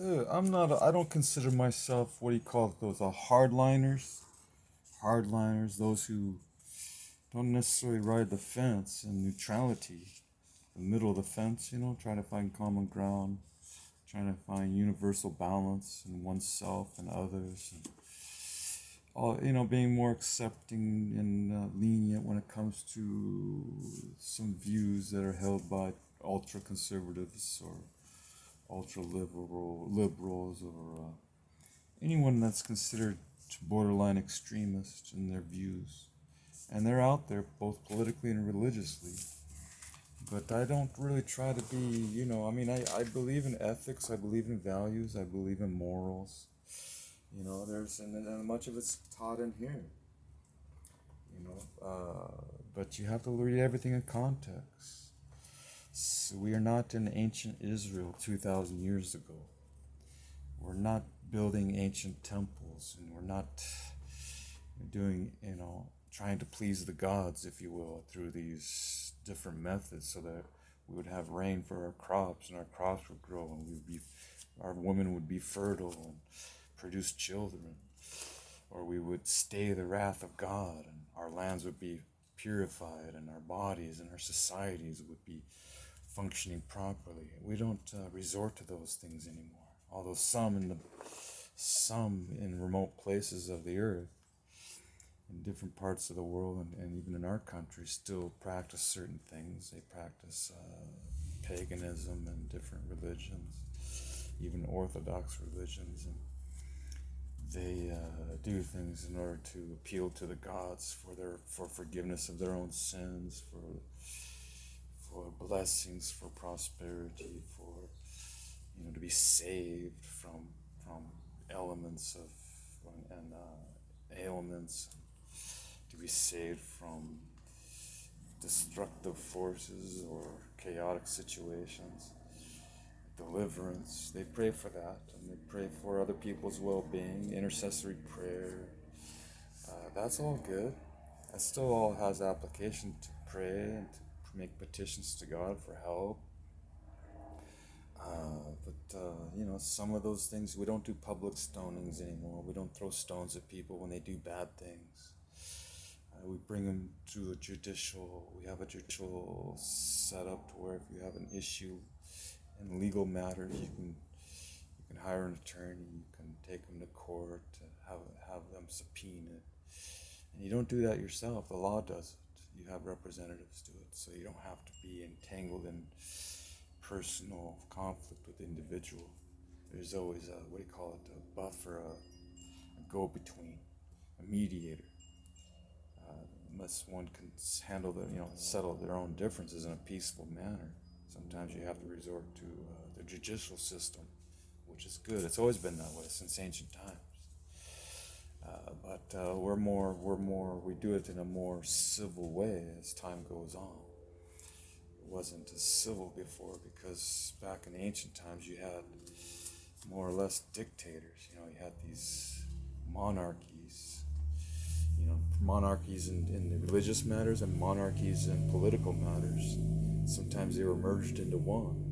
I don't consider myself, what do you call it, those hardliners. Hardliners, those who don't necessarily ride the fence in neutrality, the middle of the fence, trying to find common ground, trying to find universal balance in oneself and others, and all, being more accepting and lenient when it comes to some views that are held by ultra conservatives or ultra liberals or anyone that's considered borderline extremist in their views. And they're out there both politically and religiously. But I don't really try to be, I believe in ethics, I believe in values, I believe in morals. And much of it's taught in here. But you have to read everything in context. So we are not in ancient Israel 2,000 years ago. We're not building ancient temples, and we're not doing, trying to please the gods, if you will, through these different methods so that we would have rain for our crops and our crops would grow and our women would be fertile and produce children, or we would stay the wrath of God and our lands would be purified and our bodies and our societies would be functioning properly. We don't resort to those things anymore, although some in remote places of the earth, in different parts of the world, and even in our country, still practice certain things. They practice paganism and different religions, even Orthodox religions, and they do things in order to appeal to the gods for forgiveness of their own sins, for blessings, for prosperity, for to be saved from elements of and ailments, to be saved from destructive forces or chaotic situations, deliverance. They pray for that, and they pray for other people's well-being, intercessory prayer. That's all good. That still all has application to pray and to make petitions to God for help. But some of those things, we don't do public stonings anymore. We don't throw stones at people when they do bad things. We bring them to we have a judicial setup to where if you have an issue in legal matters, you can hire an attorney, you can take them to court, have them subpoenaed. And you don't do that yourself, the law does it. You have representatives do it, so you don't have to be entangled in personal conflict with the individual. There's always a buffer, a go-between, a mediator. Unless one can handle settle their own differences in a peaceful manner. Sometimes you have to resort to the judicial system, which is good. It's always been that way since ancient times. But we do it in a more civil way as time goes on. It wasn't as civil before because back in ancient times you had more or less dictators. You had these monarchies. Monarchies in the religious matters and monarchies in political matters. Sometimes they were merged into one.